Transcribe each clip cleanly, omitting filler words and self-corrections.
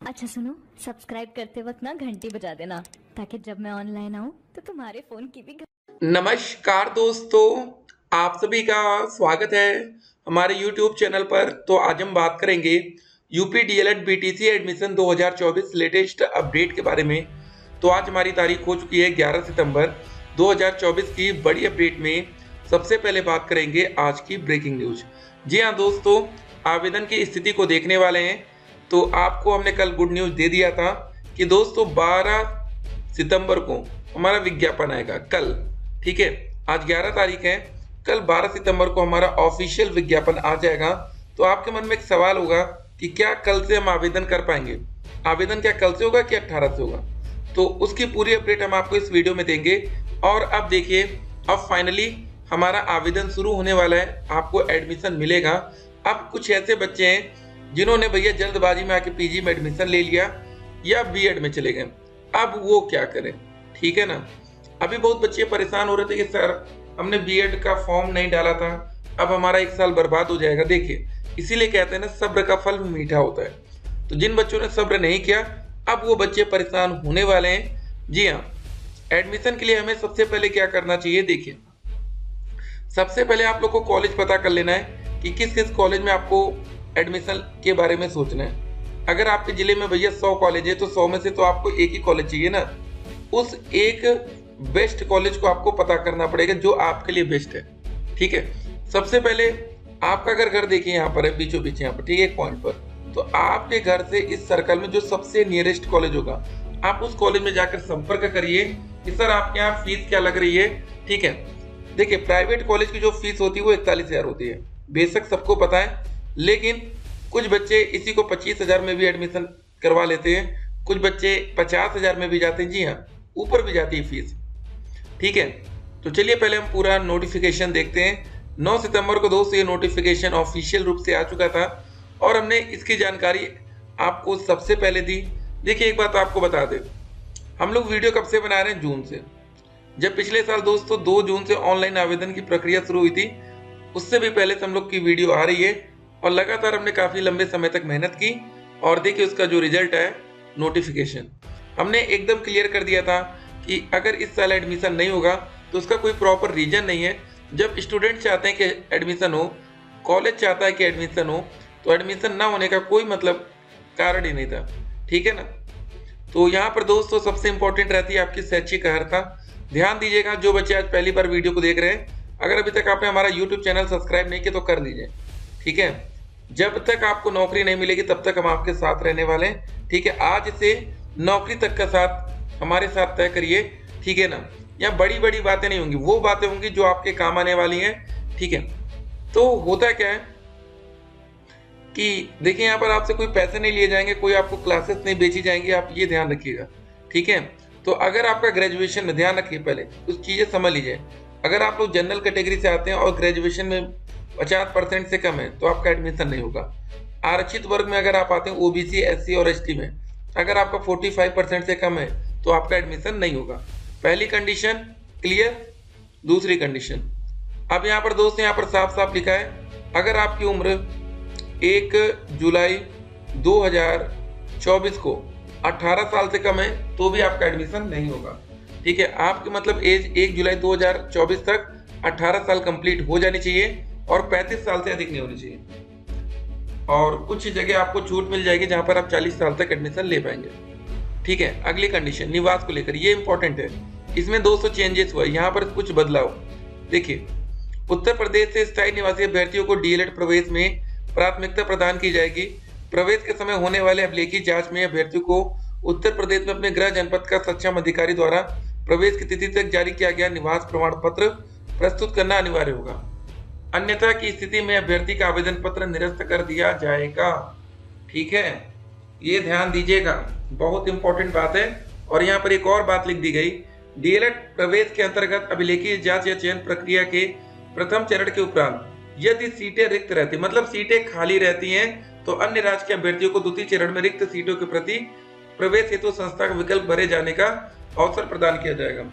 अच्छा सुनो, सब्सक्राइब करते वक्त ना घंटी बजा देना ताकि जब मैं ऑनलाइन आऊँ तो तुम्हारे फोन की भी नमस्कार दोस्तों, आप सभी का स्वागत है हमारे YouTube चैनल पर। तो आज हम बात करेंगे UP DElEd BTC admission 2024 latest update के बारे में। तो आज हमारी तारीख हो चुकी है 11 सितंबर 2024 की बड़ी अपडेट में सबसे पहले बात करेंगे आज की ब्रेकिंग न्यूज। जी हाँ दोस्तों, आवेदन की स्थिति को देखने वाले हैं। तो आपको हमने कल गुड न्यूज दे दिया था कि दोस्तों 12 सितंबर को हमारा विज्ञापन आएगा कल। ठीक है, आज 11 तारीख है, कल 12 सितंबर को हमारा ऑफिशियल विज्ञापन आ जाएगा। तो आपके मन में एक सवाल होगा कि क्या कल से हम आवेदन कर पाएंगे? आवेदन क्या कल से होगा कि 18 से होगा? तो उसकी पूरी अपडेट हम आपको इस वीडियो में देंगे। और अब देखिए, अब फाइनली हमारा आवेदन शुरू होने वाला है, आपको एडमिशन मिलेगा। अब कुछ ऐसे बच्चे हैं जिन्होंने भैया जल्दबाजी में आके पीजी में एडमिशन ले लिया या बीएड में चले गए, अब वो क्या करें? ठीक है ना। अभी बहुत बच्चे परेशान हो रहे थे कि सर हमने बीएड का फॉर्म नहीं डाला था, अब हमारा एक साल बर्बाद हो जाएगा। देखिए, इसीलिए कहते हैं ना, सब्र का फल मीठा होता है। तो जिन बच्चों ने सब्र नहीं किया, अब वो बच्चे परेशान होने वाले हैं। जी हाँ, एडमिशन के लिए हमें सबसे पहले क्या करना चाहिए? देखिए, सबसे पहले आप लोग को कॉलेज पता कर लेना है कि किस किस कॉलेज में आपको एडमिशन के बारे में सोचना है। अगर आपके जिले में भैया 100 कॉलेज है तो 100 में से तो आपको एक ही कॉलेज चाहिए ना। उस एक बेस्ट कॉलेज को आपको पता करना पड़ेगा जो आपके लिए बेस्ट है। ठीक है, सबसे पहले आपका घर देखिए यहाँ पर है, बीचों बीच यहाँ पर, ठीक है, एक पॉइंट पर। तो आपके घर से इस सर्कल में जो सबसे नियरेस्ट कॉलेज होगा, आप उस कॉलेज में जाकर संपर्क करिए कि सर आपके यहाँ फीस क्या लग रही है। ठीक है, देखिए प्राइवेट कॉलेज की जो फीस होती है वो 41,000 होती है, बेशक सबको पता है। लेकिन कुछ बच्चे इसी को 25,000 में भी एडमिशन करवा लेते हैं, कुछ बच्चे 50,000 में भी जाते हैं। जी हाँ, ऊपर भी जाती है फीस। ठीक है, तो चलिए पहले हम पूरा नोटिफिकेशन देखते हैं। 9 सितंबर को दोस्तों ये नोटिफिकेशन ऑफिशियल रूप से आ चुका था और हमने इसकी जानकारी आपको सबसे पहले दी। देखिए, एक बात आपको बता दें, हम लोग वीडियो कब से बना रहे हैं? जून से। जब पिछले साल दोस्तों 2 जून से ऑनलाइन आवेदन की प्रक्रिया शुरू हुई थी, उससे भी पहले से हम लोग की वीडियो आ रही है और लगातार हमने काफी लंबे समय तक मेहनत की। और देखिए उसका जो रिजल्ट है, नोटिफिकेशन हमने एकदम क्लियर कर दिया था कि अगर इस साल एडमिशन नहीं होगा तो उसका कोई प्रॉपर रीजन नहीं है। जब स्टूडेंट चाहते हैं कि एडमिशन हो, कॉलेज चाहता है कि एडमिशन हो, तो एडमिशन ना होने का कोई मतलब कारण ही नहीं था। ठीक है ना। तो यहाँ पर दोस्तों सबसे इंपॉर्टेंट रहती है आपकी शैक्षिक अर्हता। ध्यान दीजिएगा, जो बच्चे आज पहली बार वीडियो को देख रहे हैं, अगर अभी तक आपने हमारा यूट्यूब चैनल सब्सक्राइब नहीं किया तो कर लीजिए। ठीक है, जब तक आपको नौकरी नहीं मिलेगी तब तक हम आपके साथ रहने वाले हैं। ठीक है, आज से नौकरी तक का साथ हमारे साथ तय करिए। ठीक है ना। यहाँ बड़ी बड़ी बातें नहीं होंगी, वो बातें होंगी जो आपके काम आने वाली हैं। ठीक है, तो होता क्या है कि देखिए यहाँ पर आपसे कोई पैसे नहीं लिए जाएंगे, कोई आपको क्लासेस नहीं बेची जाएंगी, आप ये ध्यान रखिएगा। ठीक है, तो अगर आपका ग्रेजुएशन में, ध्यान रखिए पहले कुछ चीजें समझ लीजिए, अगर आप लोग जनरल कैटेगरी से आते हैं और ग्रेजुएशन में 50% से कम है तो आपका एडमिशन नहीं होगा। आरक्षित वर्ग में अगर आप आते हैं, ओबीसी, एससी और एसटी में, अगर आपका 45% से कम है तो आपका एडमिशन नहीं होगा। पहली कंडीशन क्लियर। दूसरी कंडीशन, अब यहाँ पर दोस्त यहाँ पर साफ साफ लिखा है, अगर आपकी उम्र 1 जुलाई 2024 को 18 साल से कम है तो भी आपका एडमिशन नहीं होगा। ठीक है, आपकी मतलब एज 1 जुलाई 2024 तक 18 साल कंप्लीट हो जानी चाहिए और 35 साल से अधिक नहीं होनी चाहिए। और कुछ जगह आपको छूट मिल जाएगी जहां पर आप 40 साल तक एडमिशन ले पाएंगे। ठीक है, अगली कंडीशन निवास को लेकर, ये इंपॉर्टेंट है, इसमें 200 चेंजेस हुआ, यहाँ पर कुछ बदलाव। देखिए, उत्तर प्रदेश से स्थायी निवासी अभ्यर्थियों को डीएलएड प्रवेश में प्राथमिकता प्रदान की जाएगी। प्रवेश के समय होने वाले अभिलेखी जांच में अभ्यर्थियों को उत्तर प्रदेश में अपने गृह जनपद का सक्षम अधिकारी द्वारा प्रवेश की तिथि तक जारी किया गया निवास प्रमाण पत्र प्रस्तुत करना अनिवार्य होगा। अन्यथा की स्थिति में अभ्यर्थी का आवेदन पत्र निरस्त कर दिया जाएगा। ठीक है, ये ध्यान दीजिएगा, बहुत इंपॉर्टेंट बात है। और यहाँ पर एक और बात लिख दी गई, डीएलएड प्रवेश के अंतर्गत अभिलेखी जांच या चयन प्रक्रिया के प्रथम चरण के उपरांत यदि सीटें रिक्त रहती, मतलब सीटें खाली रहती हैं, तो अन्य राज्य के अभ्यर्थियों को द्वितीय चरण में रिक्त सीटों के प्रति प्रवेश हेतु संस्था का विकल्प भरे जाने का अवसर प्रदान किया जाएगा।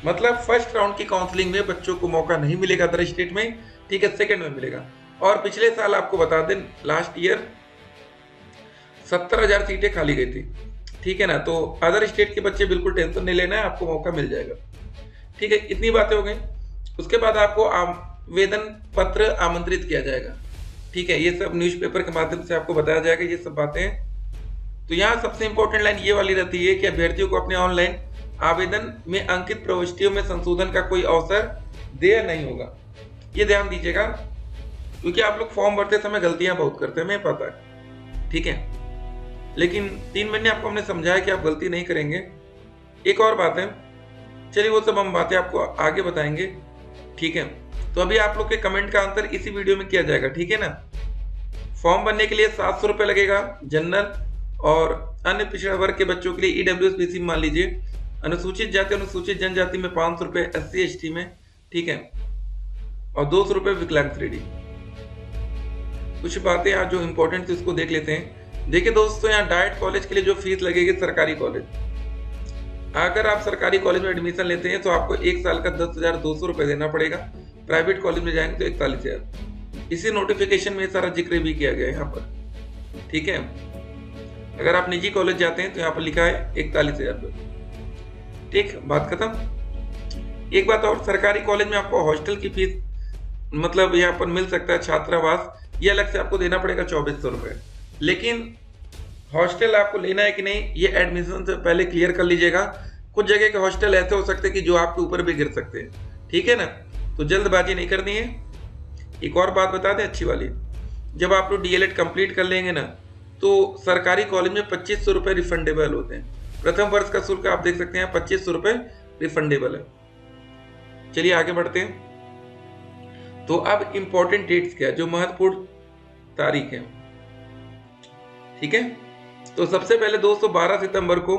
मतलब फर्स्ट राउंड की काउंसलिंग में बच्चों को मौका नहीं मिलेगा अदर स्टेट में। ठीक है, सेकंड में मिलेगा। और पिछले साल आपको बता दें, लास्ट ईयर 70,000 सीटें खाली गई थी, ठीक है ना। तो अदर स्टेट के बच्चे बिल्कुल टेंशन नहीं लेना है, आपको मौका मिल जाएगा, ठीक है। इतनी बातें हो गई। उसके बाद आपको आवेदन पत्र आमंत्रित किया जाएगा, ठीक है। ये सब न्यूज़पेपर के माध्यम से आपको बताया जाएगा ये सब बातें। तो यहाँ सबसे इंपॉर्टेंट लाइन ये वाली रहती है कि अभ्यर्थियों को अपने ऑनलाइन आवेदन में अंकित प्रविष्टियों में संशोधन का कोई अवसर देय नहीं होगा। ये ध्यान दीजिएगा, क्योंकि आप लोग फॉर्म भरते समय गलतियां बहुत करते हैं, हमें पता है, ठीक है। लेकिन 3 महीने आपको हमने समझाया कि आप गलती नहीं करेंगे। एक और बात है, चलिए वो सब हम बातें आपको आगे बताएंगे, ठीक है। तो अभी आप लोग के कमेंट का आंसर इसी वीडियो में किया जाएगा, ठीक है ना। फॉर्म भरने के लिए 700 रुपये लगेगा जनरल और अन्य पिछड़ा वर्ग के बच्चों के लिए EWS मान लीजिए। अनुसूचित जाति अनुसूचित जनजाति में 500 रुपये, SC ST में, ठीक है, और 200 रुपये विकलांग श्रेणी। कुछ बातें आज जो इंपॉर्टेंट थी उसको देख लेते हैं। देखिए दोस्तों, यहाँ डाइट कॉलेज के लिए जो फीस लगेगी सरकारी कॉलेज, अगर आप सरकारी कॉलेज में एडमिशन लेते हैं तो आपको 1 साल का 10,200 रुपये देना पड़ेगा। प्राइवेट कॉलेज में जाएंगे तो 41,000। इसी नोटिफिकेशन में सारा जिक्र भी किया गया है यहाँ पर, ठीक है। अगर आप निजी कॉलेज जाते हैं तो यहाँ पर लिखा है 41,000 रुपये, ठीक, बात खत्म। एक बात और, सरकारी कॉलेज में आपको हॉस्टल की फीस मतलब यहाँ पर मिल सकता है, छात्रावास, ये अलग से आपको देना पड़ेगा 2,400 रुपये। लेकिन हॉस्टल आपको लेना है कि नहीं, ये एडमिशन से पहले क्लियर कर लीजिएगा। कुछ जगह के हॉस्टल ऐसे हो सकते हैं कि जो आपके ऊपर भी गिर सकते हैं, ठीक है ना। तो जल्दबाजी नहीं करनी है। एक और बात बता दें अच्छी वाली, जब आप लोग DLED कंप्लीट कर लेंगे ना, तो सरकारी कॉलेज में 2,500 रुपये रिफंडेबल होते हैं। प्रथम वर्ष का शुल्क आप देख सकते हैं 2,500 रुपये रिफंडेबल है। चलिए आगे बढ़ते हैं। तो अब इंपॉर्टेंट डेट्स क्या है, जो महत्वपूर्ण तारीख है, ठीक है। तो सबसे पहले दोस्तों 12 सितंबर को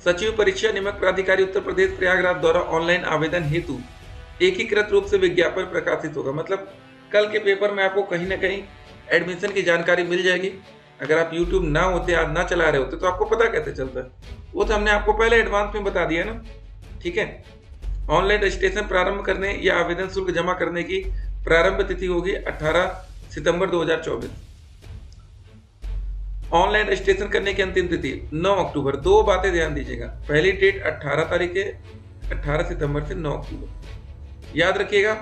सचिव परीक्षा नियामक प्राधिकारी उत्तर प्रदेश प्रयागराज द्वारा ऑनलाइन आवेदन हेतु एकीकृत रूप से विज्ञापन प्रकाशित होगा। मतलब कल के पेपर में आपको कहीं ना कहीं एडमिशन की जानकारी मिल जाएगी। अगर आप YouTube ना होते, आज ना चला रहे होते, तो आपको पता कैसे चलता है, वो तो हमने आपको पहले एडवांस में बता दिया ना, ठीक है। ऑनलाइन रजिस्ट्रेशन प्रारंभ करने या आवेदन शुल्क जमा करने की प्रारंभ तिथि होगी 18 सितंबर 2024। ऑनलाइन रजिस्ट्रेशन करने की अंतिम तिथि 9 अक्टूबर। 2 बातें ध्यान दीजिएगा, पहली डेट 18 तारीख है, 18 सितंबर से 9 अक्टूबर, याद रखिएगा।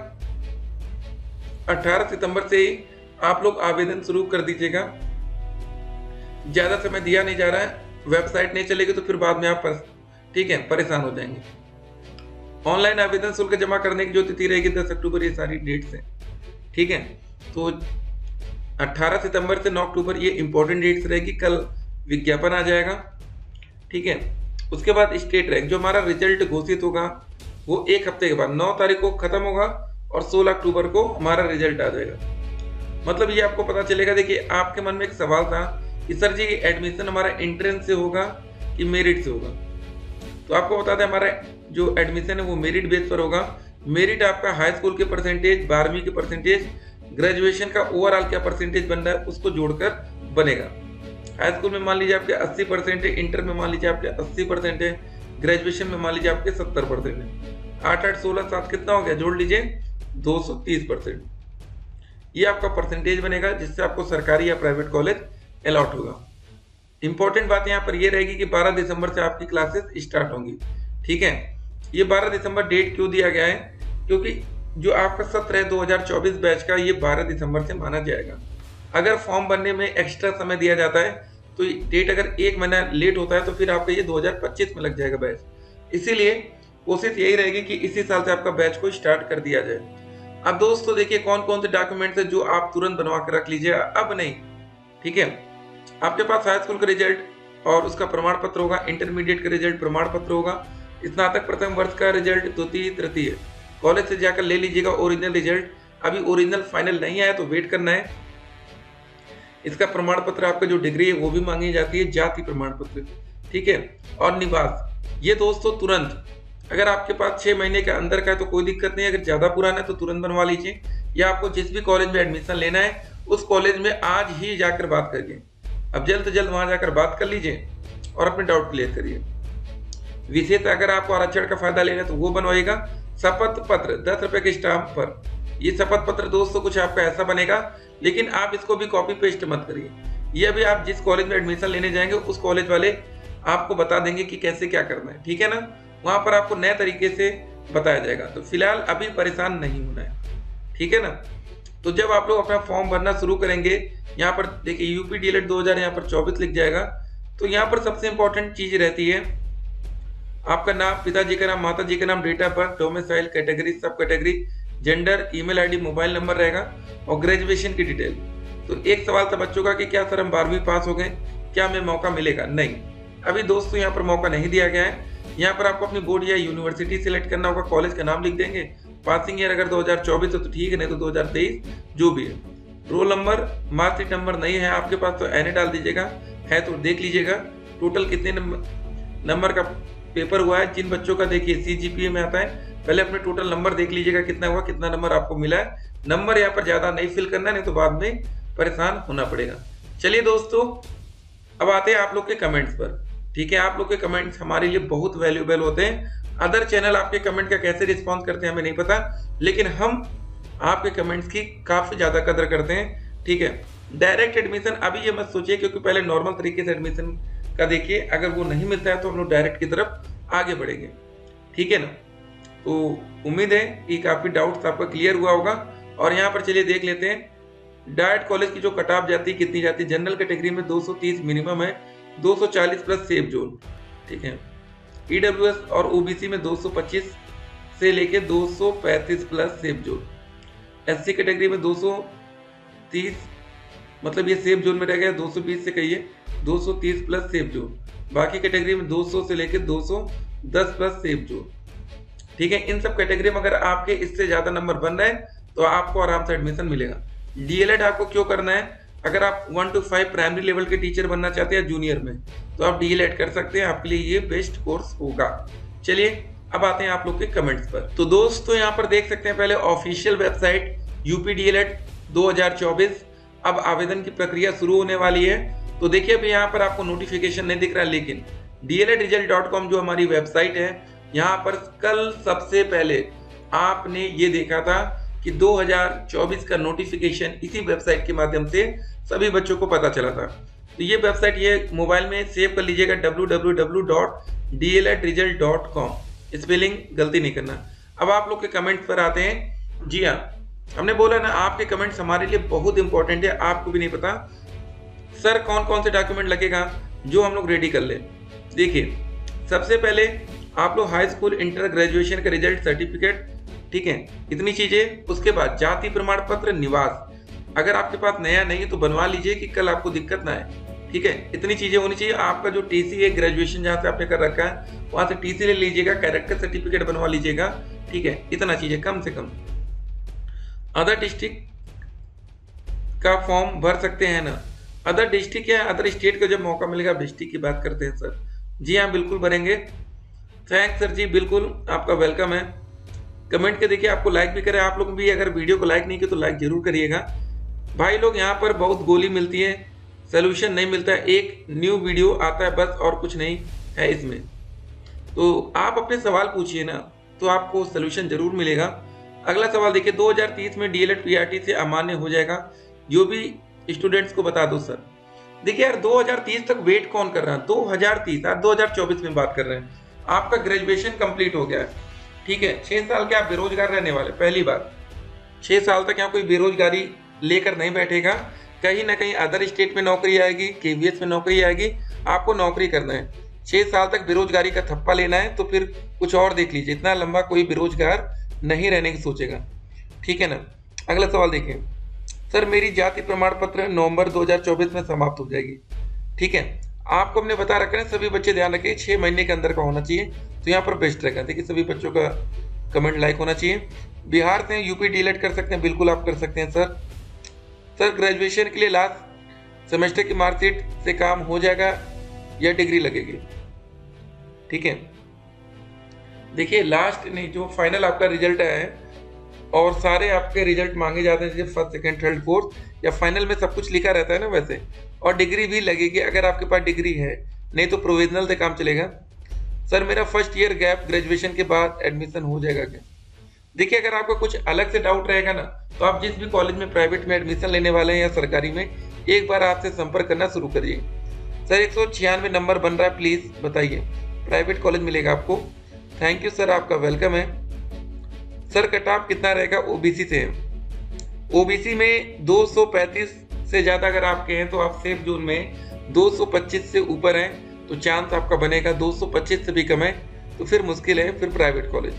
18 सितंबर से ही आप लोग आवेदन शुरू कर दीजिएगा। ज्यादा समय दिया नहीं जा रहा है, वेबसाइट नहीं चलेगी तो फिर बाद में आप ठीक है परेशान हो जाएंगे। ऑनलाइन आवेदन शुल्क जमा करने की जो तिथि रहेगी 10 अक्टूबर, ये सारी डेट्स हैं, ठीक है। तो 18 सितंबर से 9 अक्टूबर ये इंपॉर्टेंट डेट्स रहेगी। कल विज्ञापन आ जाएगा, ठीक है। उसके बाद स्टेट रैंक, जो हमारा रिजल्ट घोषित होगा वो 1 हफ्ते के बाद 9 तारीख को खत्म होगा और 16 अक्टूबर को हमारा रिजल्ट आ जाएगा। मतलब ये आपको पता चलेगा। देखिए आपके मन में एक सवाल था कि सर जी एडमिशन हमारा एंट्रेंस से होगा कि मेरिट से होगा, तो आपको बता दें हमारा जो एडमिशन है वो मेरिट बेस पर होगा। मेरिट आपका हाई स्कूल के परसेंटेज, 12वीं के परसेंटेज, ग्रेजुएशन का ओवरऑल क्या परसेंटेज बन रहा है उसको जोड़कर बनेगा। हाई स्कूल में मान लीजिए आपके 80% है, इंटर में मान लीजिए आपके 80% है, ग्रेजुएशन में मान लीजिए आपके 70% है। 8 8 16 7 कितना हो गया, जोड़ लीजिए 230%। ये आपका परसेंटेज बनेगा जिससे आपको सरकारी या प्राइवेट कॉलेज अलॉट होगा। इंपॉर्टेंट बात यहाँ पर ये रहेगी कि 12 दिसंबर से आपकी क्लासेस स्टार्ट होंगी, ठीक है। ये 12 दिसंबर डेट क्यों दिया गया है, क्योंकि जो आपका सत्र है 2024 बैच का, ये 12 दिसंबर से माना जाएगा। अगर फॉर्म भरने में एक्स्ट्रा समय दिया जाता है तो डेट अगर 1 महीना लेट होता है तो फिर आपका ये 2025 में लग जाएगा बैच। इसीलिए कोशिश यही रहेगी कि इसी साल से आपका बैच को स्टार्ट कर दिया जाए। अब दोस्तों देखिए कौन कौन से डॉक्यूमेंट्स है जो आप तुरंत बनवा कर रख लीजिए, अब नहीं, ठीक है। आपके पास हाई स्कूल का रिजल्ट और उसका प्रमाण पत्र होगा, इंटरमीडिएट का रिजल्ट प्रमाण पत्र होगा, स्नातक प्रथम वर्ष का रिजल्ट, द्वितीय तृतीय कॉलेज से जाकर ले लीजिएगा ओरिजिनल रिजल्ट। अभी ओरिजिनल फाइनल नहीं आया तो वेट करना है। इसका प्रमाण पत्र आपका जो डिग्री है वो भी मांगी जाती है, जाति प्रमाण पत्र, ठीक है, और निवास। ये दोस्तों तुरंत, अगर आपके पास 6 महीने के अंदर का है तो कोई दिक्कत नहीं है, अगर ज्यादा पुराना है तो तुरंत बनवा लीजिए। या आपको जिस भी कॉलेज में एडमिशन लेना है उस कॉलेज में आज ही जाकर बात करिए। अब जल्द से जल्द वहां जाकर बात कर लीजिए और अपने डाउट क्लियर करिए। विशेष अगर आपको आरक्षण का फायदा लेना है तो वो बनवाइएगा। शपथ पत्र 10 रुपए के स्टाम्प पर, ये शपथ पत्र दोस्तों कुछ आपका ऐसा बनेगा, लेकिन आप इसको भी कॉपी पेस्ट मत करिए। ये अभी आप जिस कॉलेज में एडमिशन लेने जाएंगे उस कॉलेज वाले आपको बता देंगे कि कैसे क्या करना है, ठीक है ना। वहां पर आपको नए तरीके से बताया जाएगा। तो फिलहाल अभी परेशान नहीं होना है, ठीक है ना। तो जब आप लोग अपना फॉर्म भरना शुरू करेंगे, यहाँ पर देखिए यूपी डीएलएड 2000 यहाँ पर 24 लिख जाएगा। तो यहाँ पर सबसे इंपॉर्टेंट चीज रहती है आपका नाम, पिताजी का नाम, माता जी का नाम, date of birth, domicile, category, sub category, gender, email ID, mobile number रहेगा और ग्रेजुएशन की डिटेल। तो एक सवाल था बच्चों का कि क्या सर हम 12वीं पास हो गए, क्या हमें मौका मिलेगा? नहीं, अभी दोस्तों यहाँ पर मौका नहीं दिया गया है। यहाँ पर आपको अपनी बोर्ड या यूनिवर्सिटी सिलेक्ट करना होगा, कॉलेज का नाम लिख देंगे, पासिंग ईयर अगर 2024 है तो ठीक है, नहीं तो 2023 जो भी है। रोल नंबर, मार्कशीट नंबर नहीं है आपके पास तो एनए डाल दीजिएगा, है तो देख लीजिएगा टोटल कितने नंबर का पेपर हुआ है। जिन बच्चों का देखिए सीजीपीए में आता है, पहले अपने टोटल नंबर देख लीजिएगा कितना हुआ, कितना नंबर आपको मिला है। नंबर यहाँ पर ज्यादा नहीं फिल करना, नहीं तो बाद में परेशान होना पड़ेगा। चलिए दोस्तों, अब आते हैं आप लोग के कमेंट्स पर, ठीक है। आप लोग के कमेंट्स हमारे लिए बहुत वैल्यूएबल होते हैं। अदर चैनल आपके कमेंट का कैसे रिस्पॉन्स करते हैं हमें नहीं पता, लेकिन हम आपके कमेंट्स की काफी ज्यादा कदर करते हैं, ठीक है। डायरेक्ट एडमिशन अभी ये मत सोचिए, क्योंकि पहले नॉर्मल तरीके से एडमिशन का देखिए, अगर वो नहीं मिलता है तो हम लोग डायरेक्ट की तरफ आगे बढ़ेंगे, ठीक है ना। तो उम्मीद है कि काफी डाउट्स आपका क्लियर हुआ होगा। और यहाँ पर चलिए देख लेते हैं डायरेक्ट कॉलेज की जो कट ऑफ जाती है कितनी जाती है। जनरल कैटेगरी में 230 मिनिमम है, 240 प्लस सेफ जोन, ठीक है। ईडब्ल्यूएस और ओबीसी में 225 से लेके 235 plus safe zone. SC category में 230, मतलब ये सेफ जोन में रह गया, 220 से कहिए 230 प्लस सेफ जोन। बाकी कैटेगरी में 200 से लेके 210 प्लस सेफ जोन, ठीक है। इन सब कैटेगरी में अगर आपके इससे ज्यादा नंबर बन रहे हैं तो आपको आराम से एडमिशन मिलेगा। डीएलएड आपको क्यों करना है? अगर आप 1 to 5 प्राइमरी लेवल के टीचर बनना चाहते हैं जूनियर में, तो आप डीएलएड कर सकते हैं, आपके लिए ये बेस्ट कोर्स होगा। चलिए अब आते हैं आप लोग के कमेंट्स पर। तो दोस्तों यहाँ पर देख सकते हैं पहले ऑफिशियल वेबसाइट यूपी डीएलएड 2024, अब आवेदन की प्रक्रिया शुरू होने वाली है। तो देखिए अभी यहाँ पर आपको नोटिफिकेशन नहीं दिख रहा, लेकिन dledresult.com जो हमारी वेबसाइट है, यहाँ पर कल सबसे पहले आपने ये देखा था कि 2024 का नोटिफिकेशन इसी वेबसाइट के माध्यम से सभी बच्चों को पता चला था। तो ये वेबसाइट ये मोबाइल में सेव कर लीजिएगा, www.dledresult.com, स्पेलिंग गलती नहीं करना। अब आप लोग के कमेंट्स पर आते हैं। जी हाँ, हमने बोला ना आपके कमेंट्स हमारे लिए बहुत इंपॉर्टेंट है। आपको भी नहीं पता सर कौन कौन से डॉक्यूमेंट लगेगा जो हम लोग रेडी कर ले। देखिए सबसे पहले आप लोग हाई स्कूल, इंटर, ग्रेजुएशन का रिजल्ट, सर्टिफिकेट, ठीक है, इतनी चीजें। उसके बाद जाति प्रमाण पत्र, निवास अगर आपके पास नया नहीं है तो बनवा लीजिए कि कल आपको दिक्कत ना आए, ठीक है। इतनी चीजें होनी चाहिए। आपका जो टीसी है ग्रेजुएशन जहाँ से आपने कर रखा है वहां से टीसी ले लीजिएगा, कैरेक्टर सर्टिफिकेट बनवा लीजिएगा, ठीक है। इतना चीजें कम से कम। अदर डिस्ट्रिक्ट का फॉर्म भर सकते हैं ना। अदर डिस्ट्रिक्ट या अदर स्टेट का जब मौका मिलेगा, डिस्ट्रिक्ट की बात करते हैं सर। जी हाँ बिल्कुल भरेंगे। थैंक्स सर जी, बिल्कुल आपका वेलकम है। कमेंट के देखिए, आपको लाइक भी करें। आप लोग भी अगर वीडियो को लाइक नहीं किया तो लाइक जरूर करिएगा भाई लोग। यहाँ पर बहुत गोली मिलती है, सोल्यूशन नहीं मिलता है। एक न्यू वीडियो आता है बस, और कुछ नहीं है इसमें। तो आप अपने सवाल पूछिए ना, तो आपको सोल्यूशन जरूर मिलेगा। अगला सवाल देखिए, 2030 में डीएलएड पीआरटी से अमान्य हो जाएगा, जो भी स्टूडेंट्स को बता दो सर। देखिए यार 2030 तक वेट कौन कर रहा है? 2030, आज 2024 में बात कर रहे हैं। आपका ग्रेजुएशन कंप्लीट हो गया है, ठीक है। 6 साल के आप बेरोजगार रहने वाले, पहली बार 6 साल तक यहाँ कोई बेरोजगारी लेकर नहीं बैठेगा। कहीं ना कहीं अदर स्टेट में नौकरी आएगी, केवीएस में नौकरी आएगी, आपको नौकरी करना है। 6 साल तक बेरोजगारी का थप्पा लेना है तो फिर कुछ और देख लीजिए। इतना लंबा कोई बेरोजगार नहीं रहने की सोचेगा, ठीक है ना। अगला सवाल देखिए, सर मेरी जाति प्रमाण पत्र नवंबर 2024 में समाप्त हो जाएगी, ठीक है। आपको हमने बता रखा है, सभी बच्चे ध्यान रखें 6 महीने के अंदर का होना चाहिए, तो यहाँ पर बेस्ट रहेगा। देखिए सभी बच्चों का कमेंट लाइक होना चाहिए। बिहार से यूपी डीएलएड कर सकते हैं, बिल्कुल आप कर सकते हैं सर। सर ग्रेजुएशन के लिए लास्ट सेमेस्टर की मार्कशीट से काम हो जाएगा या डिग्री लगेगी, ठीक है। देखिए लास्ट नहीं, जो फाइनल आपका रिजल्ट आया है और सारे आपके रिजल्ट मांगे जाते हैं, जैसे फर्स्ट, सेकंड, थर्ड, फोर्थ या फाइनल में सब कुछ लिखा रहता है ना वैसे। और डिग्री भी लगेगी अगर आपके पास डिग्री है, नहीं तो प्रोविजनल से काम चलेगा। सर मेरा फर्स्ट ईयर गैप, ग्रेजुएशन के बाद एडमिशन हो जाएगा क्या? देखिए अगर आपका कुछ अलग से डाउट रहेगा ना, तो आप जिस भी कॉलेज में प्राइवेट में एडमिशन लेने वाले हैं या सरकारी में, एक बार आपसे संपर्क करना शुरू करिए। सर 196 नंबर बन रहा है, प्लीज बताइए, प्राइवेट कॉलेज मिलेगा आपको। थैंक यू सर, आपका वेलकम है। सर कट ऑफ कितना रहेगा? ओबीसी से है। ओबीसी में 235 से ज्यादा अगर आपके हैं तो आप सेफ जोन में, 225 से ऊपर हैं तो चांस आपका बनेगा, 225 से भी कम है तो फिर मुश्किल है, फिर private college.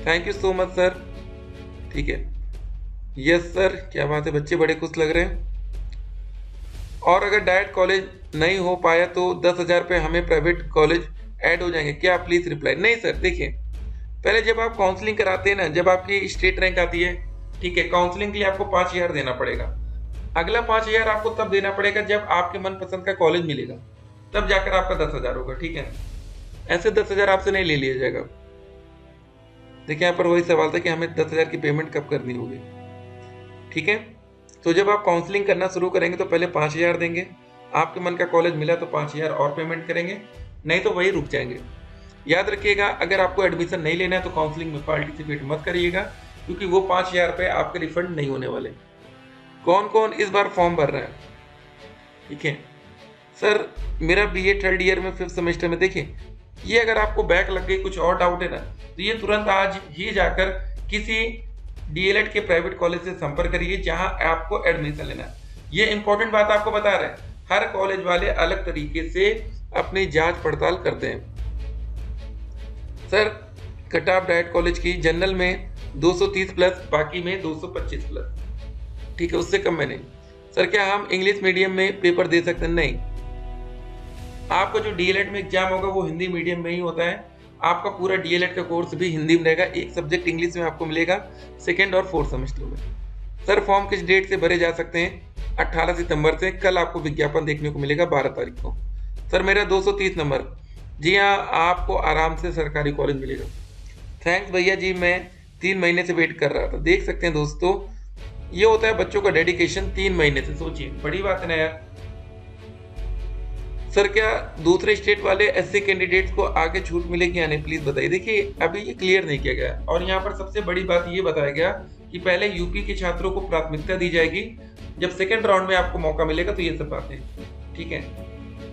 Thank you so much sir. ठीक है, यस सर, क्या बात है, बच्चे बड़े खुश लग रहे हैं। और अगर डायरेक्ट कॉलेज नहीं हो पाया तो 10,000 रुपये हमें प्राइवेट कॉलेज ऐड हो जाएंगे क्या? Please reply. नहीं सर, देखिए पहले जब आप काउंसलिंग कराते हैं ना, जब आपकी स्टेट रैंक आती है, ठीक है, काउंसलिंग के लिए आपको 5,000 देना पड़ेगा। अगला 5,000 आपको तब देना पड़ेगा जब आपके मनपसंद का कॉलेज मिलेगा, तब जाकर आपका 10,000 होगा। ठीक है, ऐसे 10,000 आपसे नहीं ले लिया जाएगा। देखिए यहाँ पर वही सवाल था कि हमें 10,000 की पेमेंट कब करनी होगी। ठीक है, तो जब आप काउंसलिंग करना शुरू करेंगे तो पहले 5,000 देंगे, आपके मन का कॉलेज मिला तो 5,000 और पेमेंट करेंगे, नहीं तो वही रुक जाएंगे। याद रखिएगा, अगर आपको एडमिशन नहीं लेना है तो काउंसलिंग में पार्टिसिपेट मत करिएगा, क्योंकि वो 5,000 रुपये आपके रिफंड नहीं होने वाले। कौन कौन इस बार फॉर्म भर रहा है? ठीक है सर, मेरा बीए थर्ड ईयर में 5th सेमेस्टर में। देखिए ये अगर आपको बैक लग गई, कुछ और डाउट है ना, तो ये तुरंत आज ही जाकर किसी डीएलएड के प्राइवेट कॉलेज से संपर्क करिए जहां आपको एडमिशन लेना है। ये इंपॉर्टेंट बात आपको बता रहे हैं, हर कॉलेज वाले अलग तरीके से अपनी जांच पड़ताल करते हैं। Sir cut off direct college की जनरल में 230 प्लस, बाकी में 225 प्लस। ठीक है, उससे कम में नहीं। सर क्या हम इंग्लिश मीडियम में पेपर दे सकते हैं? नहीं, आपका जो डीएलएड में एग्जाम होगा वो हिंदी मीडियम में ही होता है। आपका पूरा डीएलएड का कोर्स भी हिंदी में रहेगा, एक सब्जेक्ट इंग्लिश में आपको मिलेगा 2nd और 4th सेमेस्टर में। सर फॉर्म किस डेट से भरे जा सकते हैं? 18 सितंबर से। कल आपको विज्ञापन देखने को मिलेगा 12 तारीख को। सर मेरा 230 नंबर, जी हाँ, आपको आराम से सरकारी कॉलेज मिलेगा। थैंक्स भैया जी, मैं 3 महीने से वेट कर रहा था। देख सकते हैं दोस्तों, ये होता है बच्चों का डेडिकेशन 3 महीने से, सोचिए, बड़ी बात है ना यार। सर क्या दूसरे स्टेट वाले एससी कैंडिडेट्स को आगे छूट मिलेगी या नहीं, प्लीज बताइए। देखिए अभी ये क्लियर नहीं किया गया, और यहाँ पर सबसे बड़ी बात ये बताया गया कि पहले यूपी के छात्रों को प्राथमिकता दी जाएगी, जब 2nd राउंड में आपको मौका मिलेगा तो ये सब बातें। ठीक है,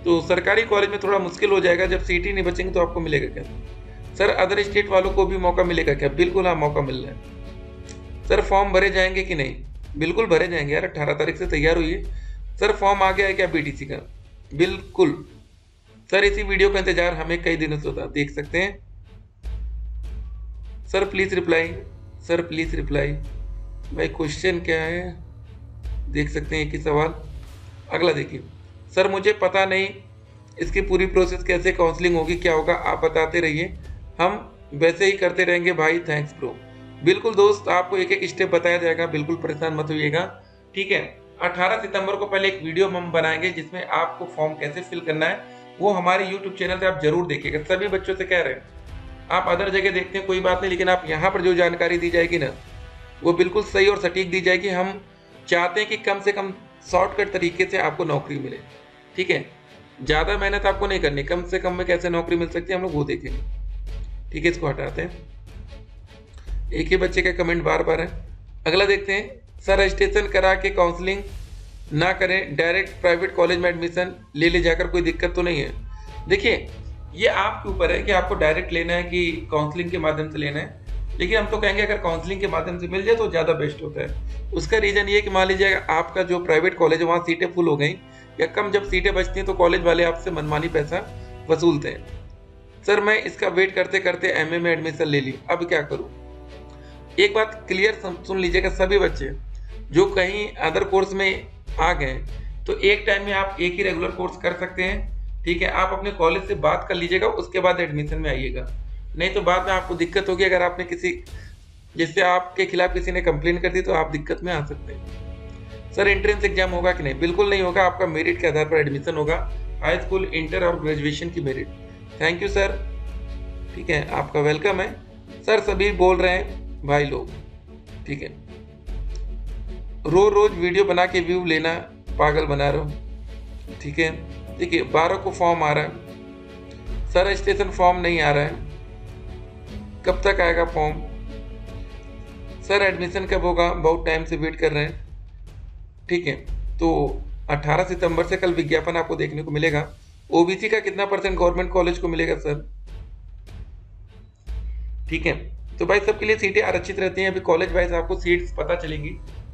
तो सरकारी कॉलेज में थोड़ा मुश्किल हो जाएगा, जब सीट ही नहीं बचेंगे तो आपको मिलेगा क्या? सर अदर स्टेट वालों को भी मौका मिलेगा क्या? बिल्कुल हाँ, मौका मिल रहा है। सर फॉर्म भरे जाएंगे कि नहीं? बिल्कुल भरे जाएंगे यार, 18 तारीख से तैयार हुई। सर फॉर्म आ गया है क्या बीटीसी का? बिल्कुल सर, इसी वीडियो का इंतजार हमें कई दिनों से होता, देख सकते हैं। Sir please reply, sir please reply. भाई क्वेश्चन क्या है, देख सकते हैं एक ही सवाल। अगला देखिए, सर मुझे पता नहीं इसकी पूरी प्रोसेस कैसे, काउंसलिंग होगी, क्या होगा, आप बताते रहिए, हम वैसे ही करते रहेंगे भाई। Thanks bro. बिल्कुल दोस्त, आपको एक एक स्टेप बताया जाएगा, बिल्कुल परेशान मत होइएगा। ठीक है, 18 सितंबर को पहले एक वीडियो हम बनाएंगे जिसमें आपको फॉर्म कैसे फिल करना है, वो हमारे YouTube चैनल पे आप जरूर देखिएगा। सभी बच्चों से कह रहे हैं, आप अदर जगह देखते हैं कोई बात नहीं, लेकिन आप यहाँ पर जो जानकारी दी जाएगी ना, वो बिल्कुल सही और सटीक दी जाएगी। हम चाहते हैं कि कम से कम शॉर्टकट तरीके से आपको नौकरी मिले। ठीक है, ज़्यादा मेहनत आपको नहीं करनी, कम से कम में कैसे नौकरी मिल सकती है हम लोग वो देखेंगे। ठीक है, इसको हटाते हैं, एक ही बच्चे का कमेंट बार बार है। अगला देखते हैं, सर रजिस्ट्रेशन करा के काउंसलिंग ना करें, डायरेक्ट प्राइवेट कॉलेज में एडमिशन ले जाकर कोई दिक्कत तो नहीं है? देखिए ये आपके ऊपर है कि आपको डायरेक्ट लेना है कि काउंसलिंग के माध्यम से लेना है, लेकिन हम तो कहेंगे अगर काउंसलिंग के माध्यम से मिल जाए तो ज़्यादा बेस्ट होता है। उसका रीज़न ये कि मान लीजिए आपका जो प्राइवेट कॉलेज है वहाँ सीटें फुल हो गई या कम, जब सीटें बचती हैं तो कॉलेज वाले आपसे मनमानी पैसा वसूलते हैं। सर मैं इसका वेट करते करते एमए में एडमिशन ले ली, अब क्या करूँ? एक बात क्लियर सुन लीजिएगा, सभी बच्चे जो कहीं अदर कोर्स में आ गए तो एक टाइम में आप एक ही रेगुलर कोर्स कर सकते हैं। ठीक है, आप अपने कॉलेज से बात कर लीजिएगा, उसके बाद एडमिशन में आइएगा, नहीं तो बाद में आपको दिक्कत होगी। अगर आपने किसी, जिससे आपके खिलाफ किसी ने कंप्लेन कर दी तो आप दिक्कत में आ सकते हैं। सर एंट्रेंस एग्जाम होगा कि नहीं? बिल्कुल नहीं होगा, आपका मेरिट के आधार पर एडमिशन होगा, हाई स्कूल, इंटर और ग्रेजुएशन की मेरिट। Thank you sir. ठीक है, आपका वेलकम है। सर सभी बोल रहे हैं भाई लोग, ठीक है, रोज वीडियो बना के व्यू लेना, पागल बना रहा हूँ। ठीक है, देखिए 12 को फॉर्म आ रहा है, सर रजिस्ट्रेशन फॉर्म नहीं आ रहा है, कब तक आएगा फॉर्म? सर एडमिशन कब होगा? बहुत टाइम से वेट कर रहे हैं। ठीक है, तो 18 सितंबर से कल विज्ञापन आपको देखने को मिलेगा। ओबीसी का कितना परसेंट गवर्नमेंट कॉलेज को मिलेगा सर? ठीक है, तो भाई सबके लिए सीटें आरक्षित रहती हैं। अभी कॉलेज वाइज आपको सीट्स पता चलेंगी,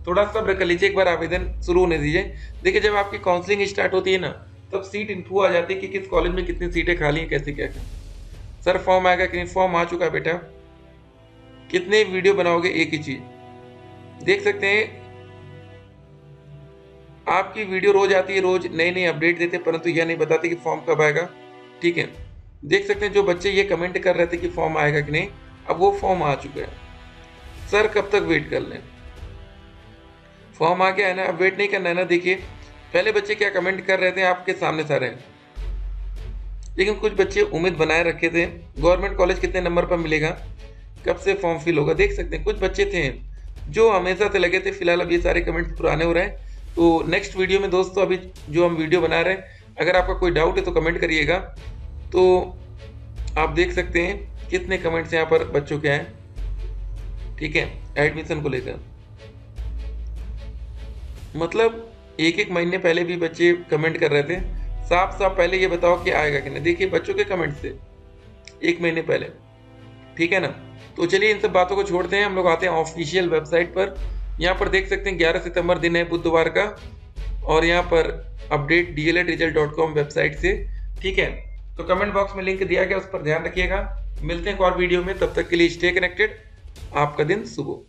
थोड़ा सब्र कर लीजिए, एक बार आवेदन शुरू होने दीजिए। देखिए जब आपकी काउंसलिंग स्टार्ट होती है ना, तब सीट इन्फो आ जाती है कि किस कॉलेज में कितनी सीटें खाली हैं, कैसे क्या है। सर फॉर्म आएगा कि नहीं? फॉर्म आ चुका है बेटा। कितने वीडियो बनाओगे? एक ही चीज देख सकते हैं, आपकी वीडियो रोज आती है, रोज नई नई अपडेट देते, परंतु यह नहीं बताते कि फॉर्म कब आएगा। ठीक है, देख सकते हैं जो बच्चे ये कमेंट कर रहे थे कि फॉर्म आएगा कि नहीं, अब वो फॉर्म आ चुका है। सर कब तक वेट कर लें? फॉर्म आ गया है ना, अब वेट नहीं करना है ना। देखिए पहले बच्चे क्या कमेंट कर रहे थे आपके सामने सारे, लेकिन कुछ बच्चे उम्मीद बनाए रखे थे गवर्नमेंट कॉलेज कितने नंबर पर मिलेगा, कब से फॉर्म फिल होगा। देख सकते हैं कुछ बच्चे थे जो हमेशा से लगे थे। फिलहाल अब ये सारे कमेंट्स पुराने हो रहे हैं। तो नेक्स्ट वीडियो में दोस्तों, अभी जो हम वीडियो बना रहे हैं, अगर आपका कोई डाउट है तो कमेंट करिएगा। तो आप देख सकते हैं कितने कमेंट्स यहाँ पर बच्चों के हैं। ठीक है, एडमिशन को लेकर मतलब एक एक महीने पहले भी बच्चे कमेंट कर रहे थे, साफ साफ पहले ये बताओ कि आएगा कि नहीं। देखिए बच्चों के कमेंट से एक महीने पहले। ठीक है ना, तो चलिए इन सब बातों को छोड़ते हैं, हम लोग आते हैं ऑफिशियल वेबसाइट पर। यहाँ पर देख सकते हैं 11 सितंबर दिन है, बुधवार का, और यहाँ पर अपडेट dledresult.com वेबसाइट से। ठीक है, तो कमेंट बॉक्स में लिंक दिया गया, उस पर ध्यान रखिएगा। मिलते हैं एक और वीडियो में, तब तक के लिए स्टे कनेक्टेड। आपका दिन शुभ हो।